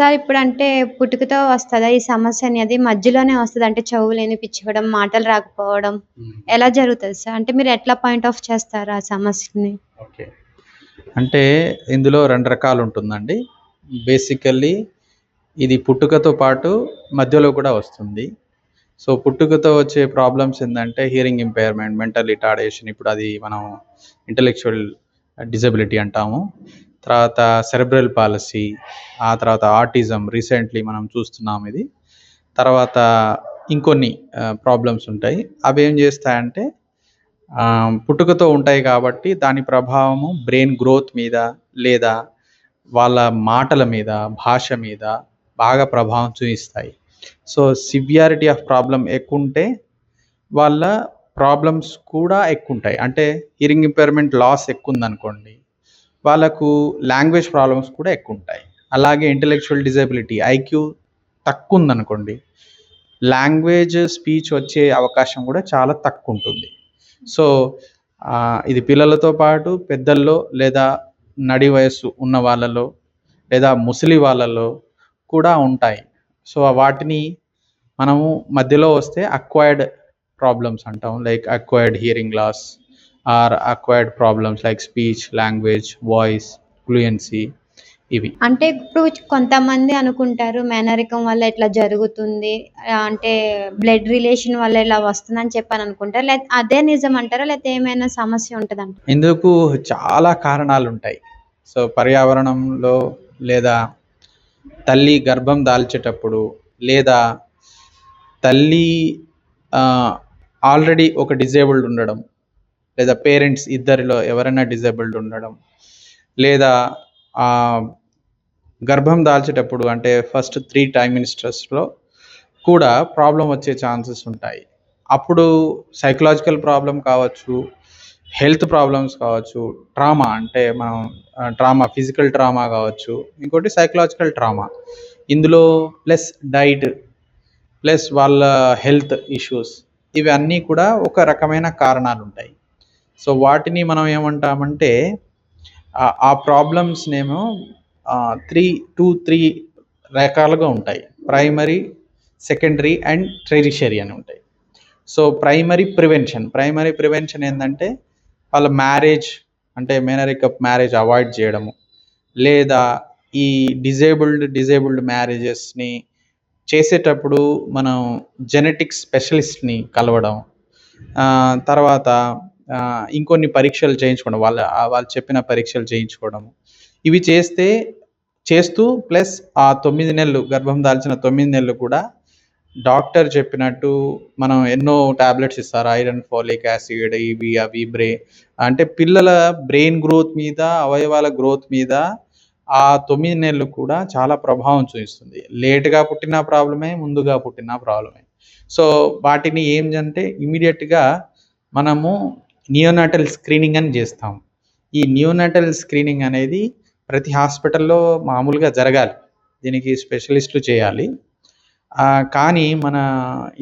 Sir ఇప్పుడంటే పుట్టుకతో వస్తదా ఈ సమస్య అనేది? మధ్యలోనే వస్తదా? అంటే చెవులు వినిపించడం, మాటలు రాకపోవడం హ్మ్. ఎలా జరుగుతది సార్? అంటే మీరు ఎట్లా పాయింట్ ఆఫ్ చేస్తారు ఆ సమస్యని? ఓకే. అంటే ఇందులో 2 రకాలుంటుందండి. బేసికల్లీ ఇది పుట్టుకతో పాటు మధ్యలో కూడా వస్తుంది. సో, పుట్టుకతో వచ్చే ప్రాబ్లమ్స్ ఏందంటే హియరింగ్ ఇంపైర్‌మెంట్, మెంటల్ రిటార్డేషన్, ఇప్పుడు అది మనం ఇంటలెక్చువల్ డిజబిలిటీ అంటాము. తర్వాత సెరెబ్రల్ పాలసీ, ఆ తర్వాత ఆటిజం రీసెంట్‌లీ మనం చూస్తున్నాం ఇది. తర్వాత ఇంకొన్ని ప్రాబ్లమ్స్ ఉంటాయి. అవేం చేస్తాయంటే పుట్టుకతో ఉంటాయి కాబట్టి దాని ప్రభావము బ్రెయిన్ గ్రోత్ మీద, లేదా వాళ్ళ మాటల మీద, భాష మీద బాగా ప్రభావం చూయిస్తాయి. సో, సివియారిటీ ఆఫ్ ప్రాబ్లమ్ ఎక్కువుంటే వాళ్ళ ప్రాబ్లమ్స్ కూడా ఎక్కువుంటాయి. అంటే హియరింగ్ ఇంపైర్‌మెంట్ లాస్ ఎక్కువుందనుకోండి, వాళ్ళకు లాంగ్వేజ్ ప్రాబ్లమ్స్ కూడా ఎక్కువుంటాయి. అలాగే ఇంటలెక్చువల్ డిజబిలిటీ ఐక్యూ తక్కువుందనుకోండి, లాంగ్వేజ్, స్పీచ్ వచ్చే అవకాశం కూడా చాలా తక్కువుంటుంది. సో, ఇది పిల్లలతో పాటు పెద్దల్లో, లేదా నడి వయస్సు ఉన్న వాళ్ళలో, లేదా ముసలి వాళ్ళలో కూడా ఉంటాయి. సో, వాటిని మనము మధ్యలో వస్తే అక్వైర్డ్ ప్రాబ్లమ్స్ అంటాం. Like acquired hearing loss or acquired problems like speech, language, voice, fluency ఇవి. అంటే ఇప్పుడు కొంతమంది అనుకుంటారు మేనరికం వల్ల ఇట్లా జరుగుతుంది. అంటే బ్లడ్ రిలేషన్ వల్ల ఇలా వస్తుందని చెప్పని అనుకుంటారు. అదే నిజం అంటారా? లేతే ఏమైనా సమస్య ఉంటదంటారా? ఇందుకు చాలా కారణాలుంటాయి. సో, పర్యావరణంలో, లేదా తల్లి గర్భం దాల్చేటప్పుడు, లేదా తల్లి ఆల్రెడీ ఒక డిజేబుల్డ్ ఉండడం, లేదా పేరెంట్స్ ఇద్దరిలో ఎవరైనా డిజేబుల్డ్ ఉండడం, లేదా గర్భం దాల్చేటప్పుడు అంటే ఫస్ట్ 3 ట్రైమిస్టర్స్‌లో కూడా ప్రాబ్లమ్ వచ్చే ఛాన్సెస్ ఉంటాయి. అప్పుడు సైకలాజికల్ ప్రాబ్లమ్ కావచ్చు, హెల్త్ ప్రాబ్లమ్స్ కావచ్చు, ట్రామా అంటే మనం ట్రామా, ఫిజికల్ ట్రామా కావచ్చు, ఇంకోటి సైకలాజికల్ ట్రామా. ఇందులో ప్లస్ డైట్, ప్లస్ వాళ్ళ హెల్త్ ఇష్యూస్, ఇవన్నీ కూడా ఒక రకమైన కారణాలుంటాయి. సో, వాటిని మనం ఏమంటామంటే ఆ ప్రాబ్లమ్స్‌నేమో 3 రకాలుగా ఉంటాయి. ప్రైమరీ, సెకండరీ అండ్ టెరిషరీ అని ఉంటాయి. సో, ప్రైమరీ ప్రివెన్షన్ ఏందంటే వాళ్ళ మ్యారేజ్, అంటే మేనరికప్ మ్యారేజ్ అవాయిడ్ చేయడము, లేదా ఈ డిజేబుల్డ్ మ్యారేజెస్‌ని చేసేటప్పుడు మనం జెనెటిక్ స్పెషలిస్ట్‌ని కలవడం, తర్వాత ఇంకొన్ని పరీక్షలు చేయించుకోవడం, వాళ్ళు చెప్పిన పరీక్షలు చేయించుకోవడం. ఇవి చేస్తూ ప్లస్ ఆ 9 నెలలు గర్భం దాల్చిన 9 నెలలు కూడా డాక్టర్ చెప్పినట్టు మనం ఎన్నో టాబ్లెట్స్ ఇస్తారు. ఐరన్, ఫోలిక్ యాసిడ్, ఇవి అవి అంటే పిల్లల బ్రెయిన్ గ్రోత్ మీద, అవయవాల గ్రోత్ మీద ఆ 9 నెలలు కూడా చాలా ప్రభావం చూపిస్తుంది. లేట్‌గా పుట్టిన ప్రాబ్లమే, ముందుగా పుట్టిన ప్రాబ్లమే. సో, వాటిని ఏంటంటే ఇమ్మీడియేట్‌గా మనము నియోనాటల్ స్క్రీనింగ్ అని చేస్తాం. ఈ నియోనాటల్ స్క్రీనింగ్ అనేది ప్రతి హాస్పిటల్‌లో మామూలుగా జరగాలి. దీనికి స్పెషలిస్టులు చేయాలి. కానీ మన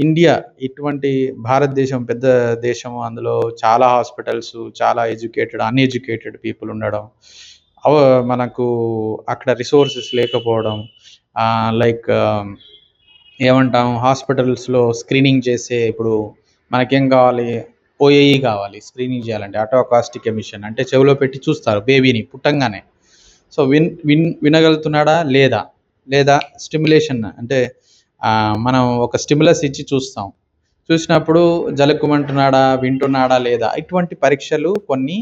ఇండియా ఇటువంటి భారతదేశం పెద్ద దేశం, అందులో చాలా హాస్పిటల్స్, చాలా అన్‌ఎడ్యుకేటెడ్ పీపుల్ ఉండడం, మనకు అక్కడ రిసోర్సెస్ లేకపోవడం, లైక్ ఏమంటాం, హాస్పిటల్స్‌లో స్క్రీనింగ్ చేసే, ఇప్పుడు మనకేం కావాలి, ఓఏఈ కావాలి స్క్రీనింగ్ చేయాలంటే, ఆటో అకాస్టిక్ ఎమిషన్, అంటే చెవిలో పెట్టి చూస్తారు బేబీని పుట్టంగానే. సో, వినగలుగుతున్నాడా లేదా, లేదా స్టిమ్యులేషన్ అంటే మనం ఒక స్టిమ్యులస్ ఇచ్చి చూస్తాం. చూసినప్పుడు జలుక్కుమంటున్నాడా, వింటున్నాడా లేదా, ఇటువంటి పరీక్షలు కొన్ని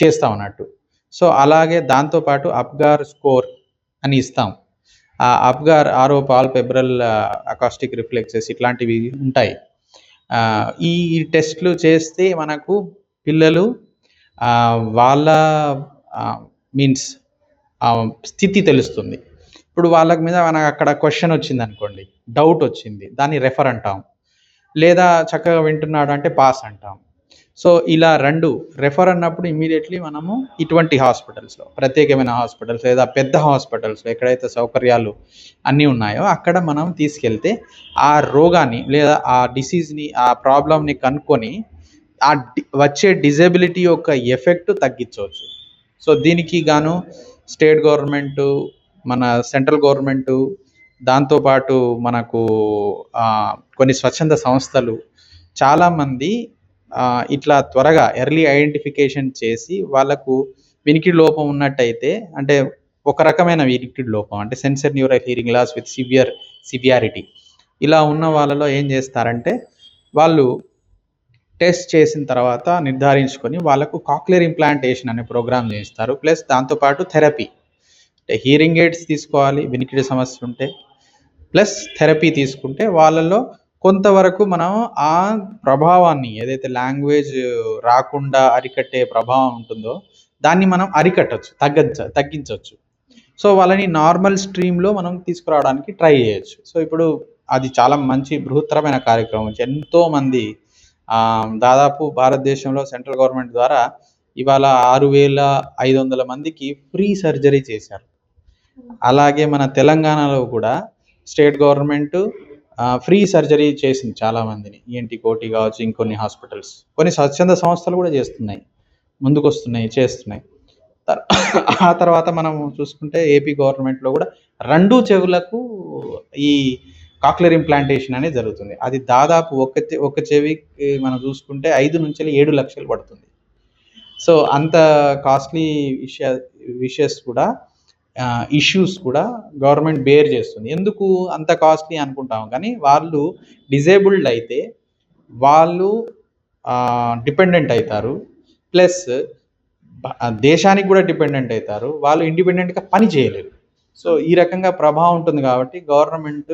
చేస్తాం అన్నట్టు. సో, అలాగే దాంతోపాటు అప్గార్ స్కోర్ అని ఇస్తాం. అప్గార్ ఆరో పాల్పెబ్రల్ అకాస్టిక్ రిఫ్లెక్సెస్ ఇట్లాంటివి ఉంటాయి. ఈ టెస్ట్లు చేస్తే మనకు పిల్లలు వాళ్ళ మీన్స్ స్థితి తెలుస్తుంది. ఇప్పుడు వాళ్ళకి మీద మనకు అక్కడ క్వశ్చన్ వచ్చిందనుకోండి, డౌట్ వచ్చింది, దాన్ని రెఫర్ అంటాం. లేదా చక్కగా వింటున్నాడు అంటే పాస్ అంటాం. సో, ఇలా 2 రెఫర్ అన్నప్పుడు ఇమ్మీడియట్‌లీ మనము ఇటువంటి హాస్పిటల్స్‌లో, ప్రత్యేకమైన హాస్పిటల్స్ లేదా పెద్ద హాస్పిటల్స్‌లో ఎక్కడైతే సౌకర్యాలు అన్నీ ఉన్నాయో అక్కడ మనం తీసుకెళ్తే ఆ రోగాన్ని, లేదా ఆ డిసీజ్‌ని, ఆ ప్రాబ్లమ్‌ని కనుక్కొని వచ్చే డిజబిలిటీ యొక్క ఎఫెక్ట్ తగ్గించవచ్చు. సో, దీనికి గాను స్టేట్ గవర్నమెంటు, మన సెంట్రల్ గవర్నమెంటు, దాంతోపాటు మనకు కొన్ని స్వచ్ఛంద సంస్థలు చాలామంది ఇట్లా త్వరగా ఎర్లీ ఐడెంటిఫికేషన్ చేసి వాళ్ళకు వినికిడి లోపం ఉన్నట్టయితే, అంటే ఒక రకమైన వినికిడి లోపం అంటే sensor neural hearing loss with severity, ఇలా ఉన్న వాళ్ళలో ఏం చేస్తారంటే వాళ్ళు టెస్ట్ చేసిన తర్వాత నిర్ధారించుకొని వాళ్ళకు కాక్లియర్ ఇంప్లాంటేషన్ అనే ప్రోగ్రామ్ చేస్తారు. ప్లస్ దాంతోపాటు థెరపీ, అంటే హియరింగ్ ఎయిడ్స్ తీసుకోవాలి వినికిడి సమస్య ఉంటే, ప్లస్ థెరపీ తీసుకుంటే వాళ్ళలో కొంతవరకు మనం ఆ ప్రభావాన్ని, ఏదైతే లాంగ్వేజ్ రాకుండా అరికట్టే ప్రభావం ఉంటుందో దాన్ని మనం అరికట్టచ్చు, తగ్గించవచ్చు. సో వాళ్ళని నార్మల్ స్ట్రీమ్లో మనం తీసుకురావడానికి ట్రై చేయొచ్చు. సో ఇప్పుడు అది చాలా మంచి బృహత్తరమైన కార్యక్రమం. ఎంతోమంది దాదాపు భారతదేశంలో సెంట్రల్ గవర్నమెంట్ ద్వారా ఇవాళ 6,500 మందికి ఫ్రీ సర్జరీ చేశారు. అలాగే మన తెలంగాణలో కూడా స్టేట్ గవర్నమెంట్ ఫ్రీ సర్జరీ చేసింది చాలామందిని. ఈఎన్టీ కోటి కావచ్చు, ఇంకొన్ని హాస్పిటల్స్, కొన్ని స్వచ్ఛంద సంస్థలు కూడా చేస్తున్నాయి, ముందుకు వస్తున్నాయి, చేస్తున్నాయి. ఆ తర్వాత మనం చూసుకుంటే ఏపీ గవర్నమెంట్లో కూడా 2 చెవులకు ఈ కాక్లియర్ ఇంప్లాంటేషన్ అనేది జరుగుతుంది. అది దాదాపు ఒక చెవికి మనం చూసుకుంటే 5 నుంచి 7 లక్షలు పడుతుంది. సో అంత కాస్ట్లీ ఇష్యూస్ కూడా గవర్నమెంట్ బేర్ చేస్తుంది. ఎందుకు అంత కాస్ట్లీ అనుకుంటాం, కానీ వాళ్ళు డిజేబుల్డ్ అయితే వాళ్ళు డిపెండెంట్ అవుతారు, ప్లస్ దేశానికి కూడా డిపెండెంట్ అవుతారు, వాళ్ళు ఇండిపెండెంట్గా పని చేయలేరు. సో ఈ రకంగా ప్రభావం ఉంటుంది కాబట్టి గవర్నమెంట్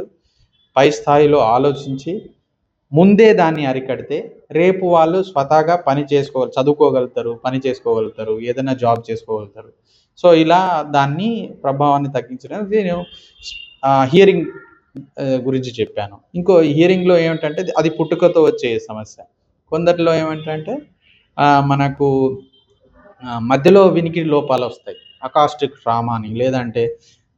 పై స్థాయిలో ఆలోచించి ముందే దాన్ని అరికడితే రేపు వాళ్ళు స్వతహాగా చదువుకోగలుగుతారు, పని చేసుకోగలుగుతారు, ఏదైనా జాబ్ చేసుకోగలుగుతారు. సో ఇలా దాన్ని ప్రభావాన్ని తగ్గించడానికి నేను హియరింగ్ గురించి చెప్పాను. ఇంకో హియరింగ్లో ఏమిటంటే అది పుట్టుకతో వచ్చే సమస్య. కొందరిలో ఏమిటంటే మనకు మధ్యలో వినికిడి లోపాలు వస్తాయి, అకాస్టిక్ ట్రామా అని, లేదంటే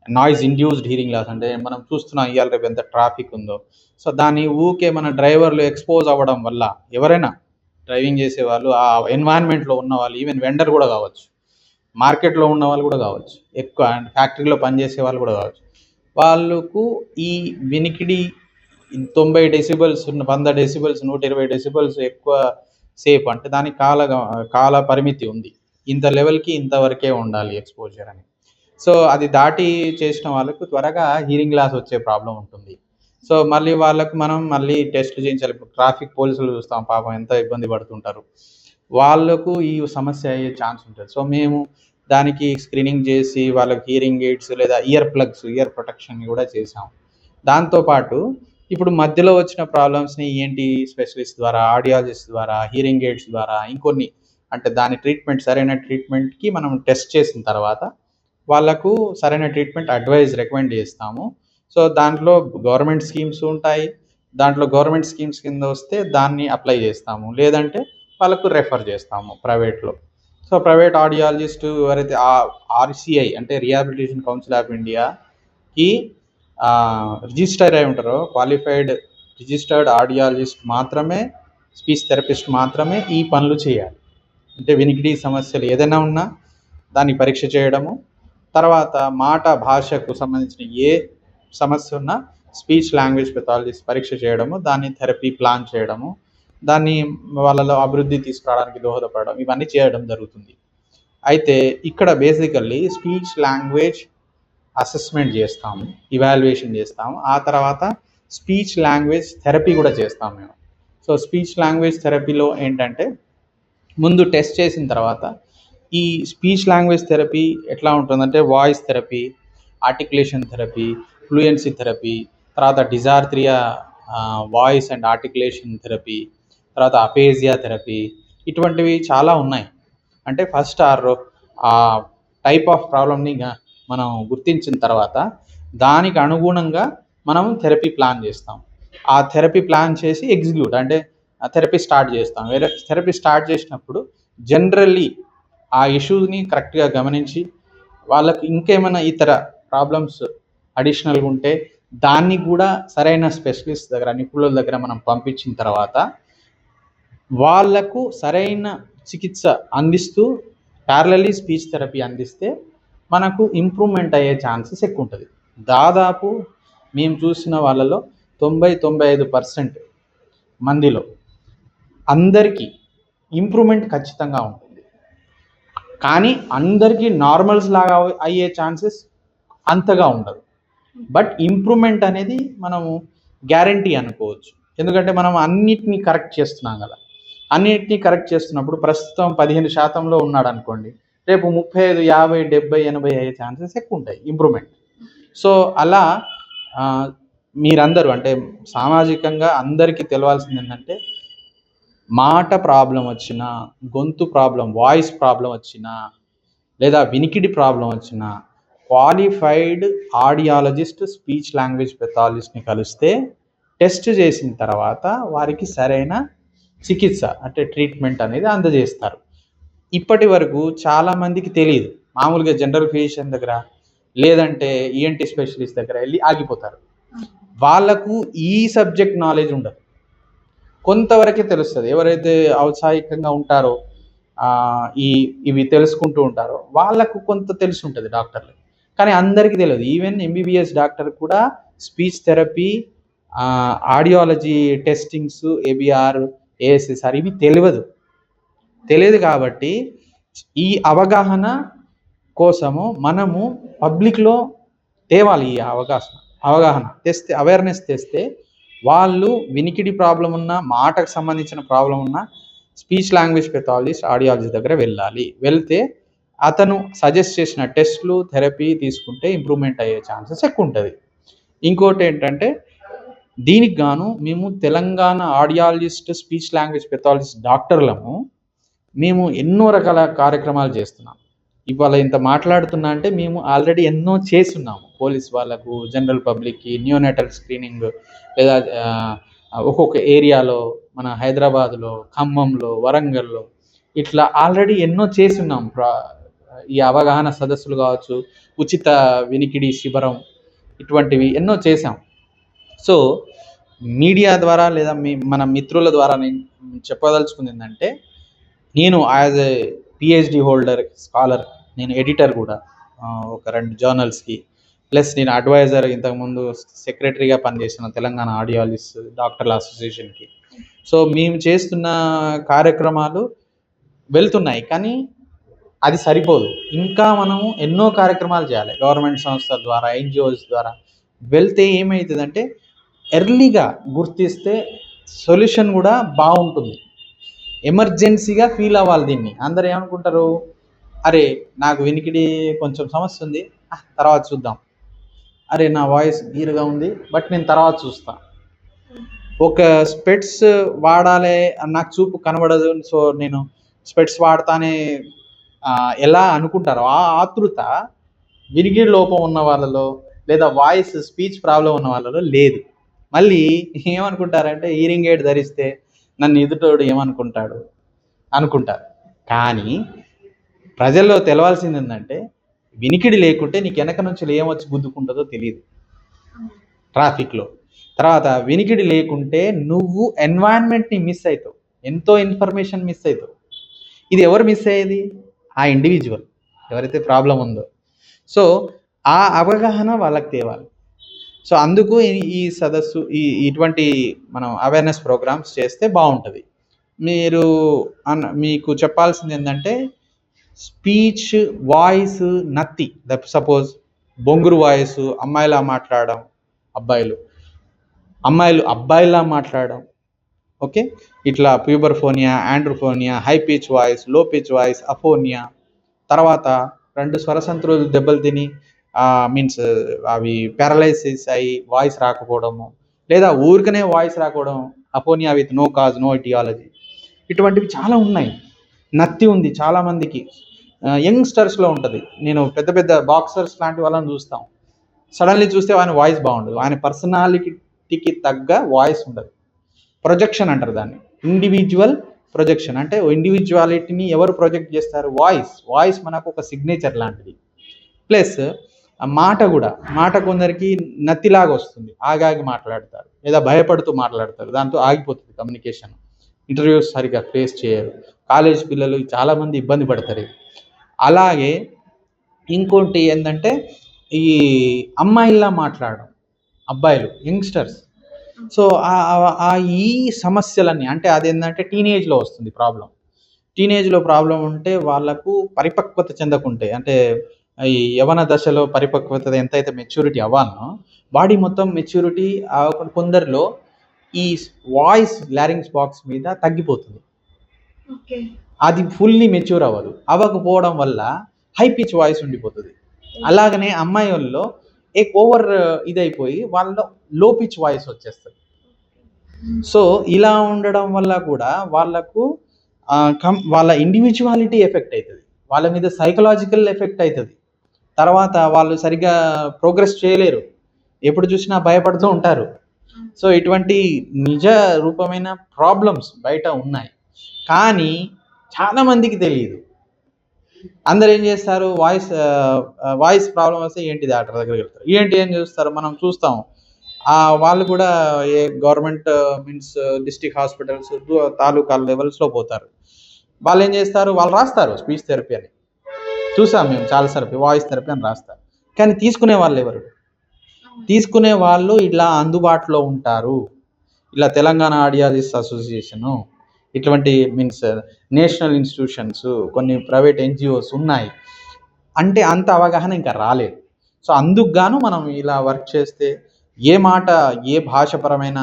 నాయిస్ ఇండ్యూస్డ్ హియరింగ్ లాస్. అంటే మనం చూస్తున్నాం ఇవాళ రేపు ఎంత ట్రాఫిక్ ఉందో, సో దాన్ని ఊకే మన డ్రైవర్లు ఎక్స్పోజ్ అవ్వడం వల్ల, ఎవరైనా డ్రైవింగ్ చేసేవాళ్ళు, ఆ ఎన్వైరన్మెంట్లో ఉన్న వాళ్ళు, ఈవెన్ వెండర్ కూడా కావచ్చు, మార్కెట్లో ఉన్న వాళ్ళు కూడా కావచ్చు, ఎక్కువ ఫ్యాక్టరీలో పనిచేసే వాళ్ళు కూడా కావచ్చు, వాళ్ళకు ఈ వినికిడి 90 డెసిబల్స్ 100 డెసిబల్స్ 120 డెసిబల్స్ ఎక్కువ సేఫ్, అంటే దానికి కాల పరిమితి ఉంది, ఇంత లెవెల్కి ఇంతవరకే ఉండాలి ఎక్స్పోజర్ అని. సో అది దాటి చేసిన వాళ్ళకు త్వరగా హియరింగ్ లాస్ వచ్చే ప్రాబ్లం ఉంటుంది. సో మళ్ళీ వాళ్ళకు మనం మళ్ళీ టెస్ట్లు చేయించాలి. ఇప్పుడు ట్రాఫిక్ పోలీసులు చూస్తాం, పాపం ఎంత ఇబ్బంది పడుతుంటారు, వాళ్ళకు ఈ సమస్య అయ్యే ఛాన్స్ ఉంటుంది. సో మేము దానికి స్క్రీనింగ్ చేసి వాళ్ళకి హియరింగ్ ఎయిడ్స్ లేదా ఇయర్ ప్రొటెక్షన్ కూడా చేసాం. దాంతోపాటు ఇప్పుడు మధ్యలో వచ్చిన ప్రాబ్లమ్స్ని ఈఎన్టీ స్పెషలిస్ట్ ద్వారా, ఆడియాలజిస్ట్ ద్వారా, హియరింగ్ ఎయిడ్స్ ద్వారా, ఇంకొన్ని, అంటే దాని సరైన ట్రీట్మెంట్కి మనం టెస్ట్ చేసిన తర్వాత వాళ్ళకు సరైన ట్రీట్మెంట్ రికమెండ్ చేస్తాము. సో దాంట్లో గవర్నమెంట్ స్కీమ్స్ ఉంటాయి, దాంట్లో గవర్నమెంట్ స్కీమ్స్ కింద వస్తే దాన్ని అప్లై చేస్తాము, లేదంటే వాళ్ళకు రెఫర్ చేస్తాము ప్రైవేట్లో. సో ప్రైవేట్ ఆడియాలజిస్ట్ ఎవరైతే RCI అంటే రిహాబిలిటేషన్ కౌన్సిల్ ఆఫ్ ఇండియాకి రిజిస్టర్ అయి ఉంటారో, క్వాలిఫైడ్ రిజిస్టర్డ్ ఆడియాలజిస్ట్ మాత్రమే, స్పీచ్ థెరపిస్ట్ మాత్రమే ఈ పనులు చేయాలి. అంటే వినికిడి సమస్యలు ఏదైనా ఉన్నా దాన్ని పరీక్ష చేయడము, తర్వాత భాషకు సంబంధించిన ఏ సమస్య ఉన్నా స్పీచ్ లాంగ్వేజ్ పెథాలజిస్ట్ పరీక్ష చేయడము, దాన్ని థెరపీ ప్లాన్ చేయడము, దాన్ని వాళ్ళలో అభివృద్ధి తీసుకురావడానికి దోహదపడడం, ఇవన్నీ చేయడం జరుగుతుంది. అయితే ఇక్కడ బేసికల్లీ స్పీచ్ లాంగ్వేజ్ అసెస్మెంట్ చేస్తాము, ఇవాల్యుయేషన్ చేస్తాము, ఆ తర్వాత స్పీచ్ లాంగ్వేజ్ థెరపీ కూడా చేస్తాము మేము. సో స్పీచ్ లాంగ్వేజ్ థెరపీలో ఏంటంటే ముందు టెస్ట్ చేసిన తర్వాత ఈ స్పీచ్ లాంగ్వేజ్ థెరపీ ఎట్లా ఉంటుందంటే voice therapy, articulation therapy, fluency therapy, తర్వాత డిజార్థ్రియా వాయిస్ అండ్ ఆర్టికులేషన్ థెరపీ, తర్వాత అపేజియా థెరపీ, ఇటువంటివి చాలా ఉన్నాయి. అంటే ఫస్ట్ ఆ టైప్ ఆఫ్ ప్రాబ్లమ్ని మనం గుర్తించిన తర్వాత దానికి అనుగుణంగా మనం థెరపీ ప్లాన్ చేస్తాం. ఆ థెరపీ ప్లాన్ చేసి ఎగ్జిక్యూట్, అంటే థెరపీ స్టార్ట్ చేస్తాం. థెరపీ స్టార్ట్ చేసినప్పుడు జనరల్లీ ఆ ఇష్యూని కరెక్ట్గా గమనించి వాళ్ళకు ఇంకేమైనా ఇతర ప్రాబ్లమ్స్ అడిషనల్గా ఉంటే దాన్ని కూడా సరైన స్పెషలిస్ట్ దగ్గర, నిపుణుల దగ్గర మనం పంపించిన తర్వాత వాళ్లకు సరైన చికిత్స అందిస్తూ ప్యారలల్లీ స్పీచ్ థెరపీ అందిస్తే మనకు ఇంప్రూవ్మెంట్ అయ్యే ఛాన్సెస్ ఎక్కువ ఉంటుంది. దాదాపు మేము చూసిన వాళ్ళలో 90-95% మందిలో అందరికీ ఇంప్రూవ్మెంట్ ఖచ్చితంగా ఉంటుంది. కానీ అందరికీ నార్మల్స్ లాగా అయ్యే ఛాన్సెస్ అంతగా ఉండదు. బట్ ఇంప్రూవ్మెంట్ అనేది మనము గ్యారంటీ అనుకోవచ్చు. ఎందుకంటే మనం అన్నిటినీ కరెక్ట్ చేస్తున్నాం కదా. అన్నిటినీ కరెక్ట్ చేస్తున్నప్పుడు ప్రస్తుతం 15% ఉన్నాడు అనుకోండి, రేపు 35, 50, 70, 80 అయ్యే ఛాన్సెస్ ఎక్కువ ఉంటాయి ఇంప్రూవ్మెంట్. సో అలా మీరందరూ అంటే సామాజికంగా అందరికీ తెలవాల్సింది ఏంటంటే, మాట ప్రాబ్లం వచ్చినా, గొంతు ప్రాబ్లం, వాయిస్ ప్రాబ్లం వచ్చినా, లేదా వినికిడి ప్రాబ్లం వచ్చినా క్వాలిఫైడ్ ఆడియాలజిస్ట్, స్పీచ్ లాంగ్వేజ్ పెథాలజిస్ట్ని కలిస్తే టెస్ట్ చేసిన తర్వాత వారికి సరైన చికిత్స అంటే ట్రీట్మెంట్ అనేది అందజేస్తారు. ఇప్పటి వరకు చాలామందికి తెలియదు. మామూలుగా జనరల్ ఫిజిషియన్ దగ్గర లేదంటే ఈఎన్టీ స్పెషలిస్ట్ దగ్గర వెళ్ళి ఆగిపోతారు. వాళ్ళకు ఈ సబ్జెక్ట్ నాలెడ్జ్ ఉండదు. కొంతవరకే తెలుస్తుంది. ఎవరైతే ఔత్సాహికంగా ఉంటారో ఇవి తెలుసుకుంటూ ఉంటారో వాళ్ళకు కొంత తెలిసి ఉంటుంది డాక్టర్లు, కానీ అందరికీ తెలియదు. ఈవెన్ ఎంబీబీఎస్ డాక్టర్ కూడా speech therapy, audiology testings, ABR, ASSR ఇవి తెలియదు. కాబట్టి ఈ అవగాహన కోసము మనము పబ్లిక్లో తేవాలి. ఈ అవగాహన తెస్తే, అవేర్నెస్ తెస్తే వాళ్ళు వినికిడి ప్రాబ్లం ఉన్నా, మాటకు సంబంధించిన ప్రాబ్లం ఉన్నా స్పీచ్ లాంగ్వేజ్ పెథాలజిస్ట్, ఆడియాలజీ దగ్గర వెళ్తే అతను సజెస్ట్ చేసిన టెస్ట్లు, థెరపీ తీసుకుంటే ఇంప్రూవ్మెంట్ అయ్యే ఛాన్సెస్ ఎక్కువ ఉంటుంది. ఇంకోటి ఏంటంటే, దీనికి గాను మేము Telangana audiologist, speech language pathologist డాక్టర్లము మేము ఎన్నో రకాల కార్యక్రమాలు చేస్తున్నాం. ఇవాళ ఇంత మాట్లాడుతున్నా అంటే మేము ఆల్రెడీ ఎన్నో చేస్తున్నాము. పోలీస్ వాళ్ళకు, జనరల్ పబ్లిక్కి, న్యూనేటల్ స్క్రీనింగ్, లేదా ఒక్కొక్క ఏరియాలో మన హైదరాబాద్లో, ఖమ్మంలో, వరంగల్లో ఇట్లా ఆల్రెడీ ఎన్నో చేస్తున్నాం. ఈ అవగాహన సదస్సులు కావచ్చు, ఉచిత వినికిడి శిబిరం, ఇటువంటివి ఎన్నో చేశాం. సో మీడియా ద్వారా లేదా మన మిత్రుల ద్వారా నేను చెప్పదలుచుకుంది ఏంటంటే, నేను as a PhD holder, scholar, నేను ఎడిటర్ కూడా ఒక 2 జర్నల్స్కి, ప్లస్ నేను అడ్వైజర్, ఇంతకుముందు సెక్రటరీగా పనిచేసిన తెలంగాణ ఆడియాలజిస్ట్ డాక్టర్ల అసోసియేషన్కి. సో మేము చేస్తున్న కార్యక్రమాలు వెళ్తున్నాయి, కానీ అది సరిపోదు. ఇంకా మనము ఎన్నో కార్యక్రమాలు చేయాలి. గవర్నమెంట్ సంస్థల ద్వారా, ఎన్జిఓస్ ద్వారా వెళ్తే ఏమవుతుందంటే, ఎర్లీగా గుర్తిస్తే సొల్యూషన్ కూడా బాగుంటుంది. ఎమర్జెన్సీగా ఫీల్ అవ్వాలి దీన్ని. అందరు ఏమనుకుంటారు, అరే నాకు వినికిడి కొంచెం సమస్య ఉంది, తర్వాత చూద్దాం. అరే నా వాయిస్ గీరుగా ఉంది, బట్ నేను తర్వాత చూస్తా. ఒక స్పెట్స్ వాడాలి, నాకు చూపు కనబడదు, సో నేను స్పెట్స్ వాడతానే ఎలా అనుకుంటారో ఆ ఆతృత వినికిడి లోపం ఉన్న వాళ్ళలో, లేదా వాయిస్ స్పీచ్ ప్రాబ్లం ఉన్న వాళ్ళలో లేదు. మళ్ళీ ఏమనుకుంటారంటే, హీరింగ్ ఎయిడ్ ధరిస్తే నన్ను ఎదుటోడు ఏమనుకుంటాడు అనుకుంటారు. కానీ ప్రజల్లో తెలవాల్సింది ఏంటంటే, వినికిడి లేకుంటే నీకు వెనక నుంచి ఏమొచ్చి గుద్దుకుంటుందో తెలియదు ట్రాఫిక్లో. తర్వాత వినికిడి లేకుంటే నువ్వు ఎన్వైరన్మెంట్ని మిస్ అవుతావు, ఎంతో ఇన్ఫర్మేషన్ మిస్ అవుతావు. ఇది ఎవరు మిస్ అయ్యేది? ఆ ఇండివిజువల్ ఎవరైతే ప్రాబ్లం ఉందో. సో ఆ అవగాహన వాళ్ళకి తేవాలి. సో అందుకు ఈ సదస్సు, ఇటువంటి మనం అవేర్నెస్ ప్రోగ్రామ్స్ చేస్తే బాగుంటుంది. మీకు చెప్పాల్సింది ఏంటంటే, స్పీచ్, వాయిస్ నత్తి. సపోజ్ బొంగురు వాయిస్, అమ్మాయిలా మాట్లాడడం, అమ్మాయిలు అబ్బాయిలా మాట్లాడడం, ఓకే, ఇట్లా ప్యూబర్ఫోనియా, ఆండ్రోఫోనియా, హై పిచ్ వాయిస్, లో పిచ్ వాయిస్, అఫోనియా, తర్వాత 2 స్వరసంతులు దెబ్బలు తిని మీన్స్ అవి పారలైసిస్ అయ్యి వాయిస్ రాకపోవడము, లేదా ఊరికనే వాయిస్ రాకపోవడం, aphonia with no cause, no etiology, ఇటువంటివి చాలా ఉన్నాయి. నత్తి ఉంది చాలామందికి, యంగ్స్టర్స్లో ఉంటుంది. నేను పెద్ద పెద్ద బాక్సర్స్ లాంటి వాళ్ళని చూస్తాం, సడన్లీ చూస్తే ఆయన వాయిస్ బాగుండదు, ఆయన పర్సనాలిటీకి తగ్గ వాయిస్ ఉండదు. ప్రొజెక్షన్ అంటారు దాన్ని, ఇండివిజువల్ ప్రొజెక్షన్. అంటే ఇండివిజువాలిటీని ఎవరు ప్రొజెక్ట్ చేస్తారు? వాయిస్ మనకు ఒక సిగ్నేచర్ లాంటిది. ప్లస్ మాట కొందరికి నత్తిలాగా వస్తుంది, ఆగాగి మాట్లాడతారు, లేదా భయపడుతూ మాట్లాడతారు, దాంతో ఆగిపోతుంది కమ్యూనికేషన్. ఇంటర్వ్యూస్ సరిగ్గా ఫేస్ చేయరు. కాలేజ్ పిల్లలు చాలామంది ఇబ్బంది పడతారు. అలాగే ఇంకోటి ఏంటంటే ఈ అమ్మాయిల్లా మాట్లాడడం, అబ్బాయిలు యంగ్స్టర్స్. సో ఈ సమస్యలన్నీ అంటే అదేంటంటే టీనేజ్లో వస్తుంది ప్రాబ్లం. టీనేజ్లో ప్రాబ్లం ఉంటే వాళ్ళకు పరిపక్వత చెందకుంటే అంటే ఈ యవన దశలో పరిపక్వత ఎంతైతే మెచ్యూరిటీ అవ్వాలనో బాడీ మొత్తం మెచ్యూరిటీ కొందరిలో ఈ వాయిస్ లారింగ్స్ బాక్స్ మీద తగ్గిపోతుంది. అది ఫుల్లీ మెచ్యూర్ అవ్వకపోవడం వల్ల హై పిచ్ వాయిస్ ఉండిపోతుంది. అలాగనే అమ్మాయి వాళ్ళలో ఓవర్ ఇదైపోయి వాళ్ళలో లో పిచ్ వాయిస్ వచ్చేస్తుంది. సో ఇలా ఉండడం వల్ల కూడా వాళ్ళకు వాళ్ళ ఇండివిజువాలిటీ ఎఫెక్ట్ అవుతుంది, వాళ్ళ మీద సైకలాజికల్ ఎఫెక్ట్ అవుతుంది. తర్వాత వాళ్ళు సరిగ్గా ప్రోగ్రెస్ చేయలేరు, ఎప్పుడు చూసినా భయపడుతూ ఉంటారు. సో ఇటువంటి నిజ రూపమైన ప్రాబ్లమ్స్ బయట ఉన్నాయి, కానీ చాలామందికి తెలియదు. అందరు ఏం చేస్తారు, వాయిస్ ప్రాబ్లం వస్తే ఏంటి డాక్టర్ దగ్గరికి వెళ్తారు, ఏం చూస్తారు, మనం చూస్తాం. వాళ్ళు కూడా ఏ గవర్నమెంట్ మీన్స్ డిస్ట్రిక్ట్ హాస్పిటల్స్ తాలూకా లెవెల్స్లో పోతారు. వాళ్ళు ఏం చేస్తారు, వాళ్ళు రాస్తారు స్పీచ్ థెరపీ అని, చూసాం మేము చాలాసార్లు వాయిస్ థెరపీ అని రాస్తారు. కానీ తీసుకునే వాళ్ళు ఎవరు? తీసుకునే వాళ్ళు ఇలా అందుబాటులో ఉంటారు. ఇలా తెలంగాణ ఆడియాలజిస్ట్ అసోసియేషను, ఇటువంటి మీన్స్ నేషనల్ ఇన్స్టిట్యూషన్స్, కొన్ని ప్రైవేట్ ఎన్జిఓస్ ఉన్నాయి. అంటే అంత అవగాహన ఇంకా రాలేదు. సో అందుకు గాను మనం ఇలా వర్క్ చేస్తే ఏ మాట ఏ భాషపరమైన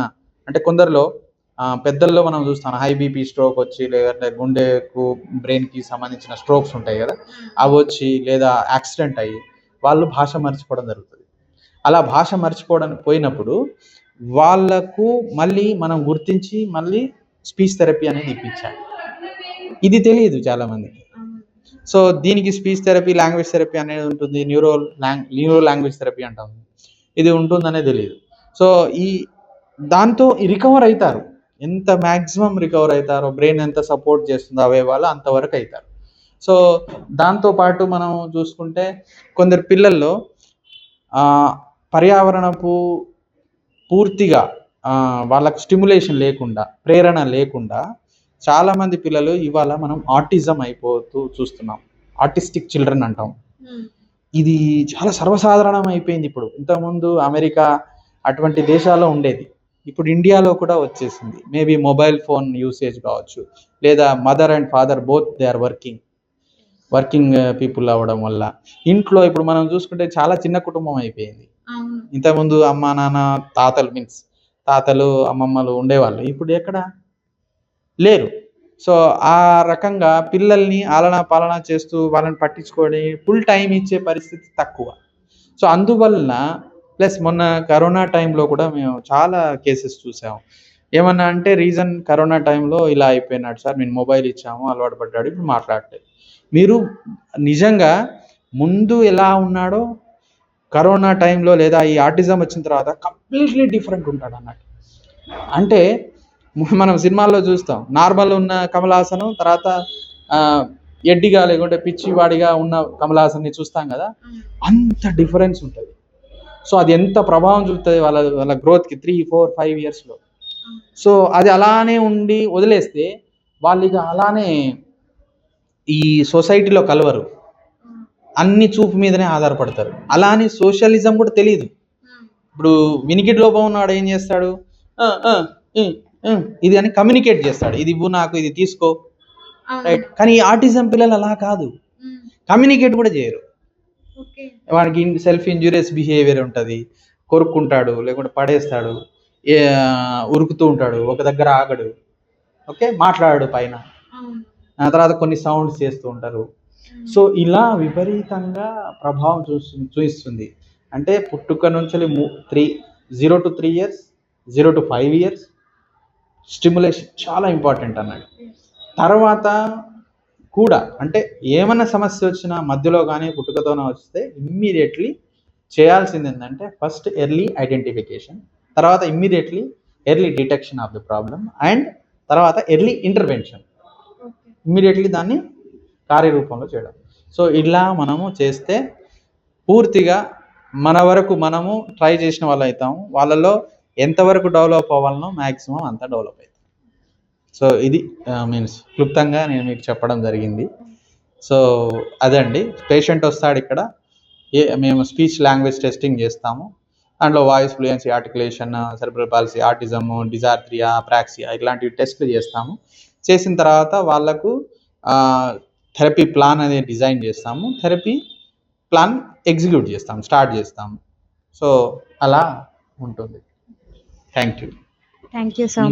అంటే కొందరిలో పెద్దల్లో మనం చూస్తాం హై బీపీ స్ట్రోక్ వచ్చి, లేదంటే గుండెకు బ్రెయిన్కి సంబంధించిన స్ట్రోక్స్ ఉంటాయి కదా, అవి వచ్చి లేదా యాక్సిడెంట్ అయ్యి వాళ్ళు భాష మర్చిపోవడం జరుగుతుంది. అలా భాష మర్చిపోవడానికి పోయినప్పుడు వాళ్ళకు మళ్ళీ మనం గుర్తించి మళ్ళీ స్పీచ్ థెరపీ అనేది ఇప్పించాలి. ఇది తెలియదు చాలామందికి. సో దీనికి స్పీచ్ థెరపీ, లాంగ్వేజ్ థెరపీ అనేది ఉంటుంది, న్యూరో లాంగ్వేజ్ థెరపీ అంటాం, ఇది ఉంటుందనే తెలియదు. సో దాంతో రికవర్ అవుతారు, ఎంత మ్యాక్సిమం రికవర్ అవుతారో, బ్రెయిన్ ఎంత సపోర్ట్ చేస్తుందో అవయవాలు అంతవరకు అవుతారు. సో దాంతోపాటు మనం చూసుకుంటే కొందరు పిల్లల్లో పర్యావరణపు పూర్తిగా వాళ్ళకు స్టిమ్యులేషన్ లేకుండా, ప్రేరణ లేకుండా చాలామంది పిల్లలు ఇవాళ మనం ఆటిజం అయిపోతూ చూస్తున్నాం. ఆర్టిస్టిక్ చిల్డ్రన్ అంటాం. ఇది చాలా సర్వసాధారణం అయిపోయింది ఇప్పుడు. ఇంతకుముందు అమెరికా అటువంటి దేశాల్లో ఉండేది, ఇప్పుడు ఇండియాలో కూడా వచ్చేసింది. మేబీ మొబైల్ ఫోన్ యూసేజ్ కావచ్చు, లేదా mother and father both they are working people అవ్వడం వల్ల ఇంట్లో ఇప్పుడు మనం చూసుకుంటే చాలా చిన్న కుటుంబం అయిపోయింది. ఇంతకుముందు అమ్మ నాన్న తాతలు అమ్మమ్మలు ఉండేవాళ్ళు, ఇప్పుడు ఎక్కడ లేరు. సో ఆ రకంగా పిల్లల్ని ఆలనా పాలన చేస్తూ వాళ్ళని పట్టించుకొని ఫుల్ టైం ఇచ్చే పరిస్థితి తక్కువ. సో అందువలన ప్లస్ మొన్న కరోనా టైంలో కూడా మేము చాలా కేసెస్ చూసాము. ఏమన్నా అంటే రీజన్ కరోనా టైంలో ఇలా అయిపోయినాడు సార్, మేము మొబైల్ ఇచ్చాము, అలవాటు పడ్డాడు, ఇప్పుడు మాట్లాడలేదు. మీరు నిజంగా ముందు ఎలా ఉన్నాడో కరోనా టైంలో లేదా ఈ ఆటిజం వచ్చిన తర్వాత కంప్లీట్లీ డిఫరెంట్ ఉంటాడు అన్నట్టు. అంటే మనం సినిమాల్లో చూస్తాం, నార్మల్ ఉన్న కమల్ హాసన్ తర్వాత ఎడ్డిగా లేకుంటే పిచ్చివాడిగా ఉన్న కమల్ హాసన్ని చూస్తాం కదా, అంత డిఫరెన్స్ ఉంటుంది. సో అది ఎంత ప్రభావం చూపుతుంది వాళ్ళ గ్రోత్కి 3, 4, 5 ఇయర్స్లో. సో అది అలానే ఉండి వదిలేస్తే వాళ్ళు ఇక అలానే ఈ సొసైటీలో కలవరు, అన్ని చూపు మీదనే ఆధారపడతారు. అలానే సోషలిజం కూడా తెలియదు. ఇప్పుడు వినికిడి లోపం ఉన్నాడు ఏం చేస్తాడు, ఇది అని కమ్యూనికేట్ చేస్తాడు, ఇది ఇవ్వు నాకు, ఇది తీసుకో, రైట్. కానీ ఆటిజం పిల్లలు అలా కాదు, కమ్యూనికేట్ కూడా చేయరు. వాడికి సెల్ఫ్ ఇంజూరియస్ బిహేవియర్ ఉంటుంది, కొరుక్కుంటాడు, లేకుంటే పడేస్తాడు, ఉరుకుతూ ఉంటాడు, ఒక దగ్గర ఆగడు, ఓకే, మాట్లాడాడు పైన, తర్వాత కొన్ని సౌండ్స్ చేస్తూ ఉంటారు. సో ఇలా విపరీతంగా ప్రభావం చూపిస్తుంది. అంటే పుట్టుక నుంచి 0 to 3 years, 0 to 5 years stimulation చాలా ఇంపార్టెంట్ అన్నాడు. తర్వాత కూడా అంటే ఏమైనా సమస్య వచ్చినా మధ్యలో కానీ పుట్టుకతోనే వస్తే ఇమ్మీడియట్లీ చేయాల్సింది ఏంటంటే ఫస్ట్ ఎర్లీ ఐడెంటిఫికేషన్, తర్వాత immediately early detection of the problem, and తర్వాత ఎర్లీ ఇంటర్వెన్షన్, ఇమ్మీడియట్లీ దాన్ని కార్యరూపంలో చేయడం. సో ఇలా మనము చేస్తే పూర్తిగా మన వరకు మనము ట్రై చేసిన వాళ్ళు అవుతాము, వాళ్ళలో ఎంతవరకు డెవలప్ అవ్వాలనో మ్యాక్సిమం అంతా డెవలప్ అవుతాం. సో ఇది మీన్స్ క్లుప్తంగా నేను మీకు చెప్పడం జరిగింది. సో అదండి, పేషెంట్ వస్తాడు ఇక్కడ, మేము స్పీచ్ లాంగ్వేజ్ టెస్టింగ్ చేస్తాము. దాంట్లో voice fluency, articulation, cerebral palsy, autism, dysarthria, apraxia ఇలాంటివి టెస్ట్లు చేస్తాము. చేసిన తర్వాత వాళ్ళకు థెరపీ ప్లాన్ అనేది డిజైన్ చేస్తాము, థెరపీ ప్లాన్ ఎగ్జిక్యూట్ చేస్తాము, స్టార్ట్ చేస్తాము. సో అలా ఉంటుంది. Thank you. Thank you so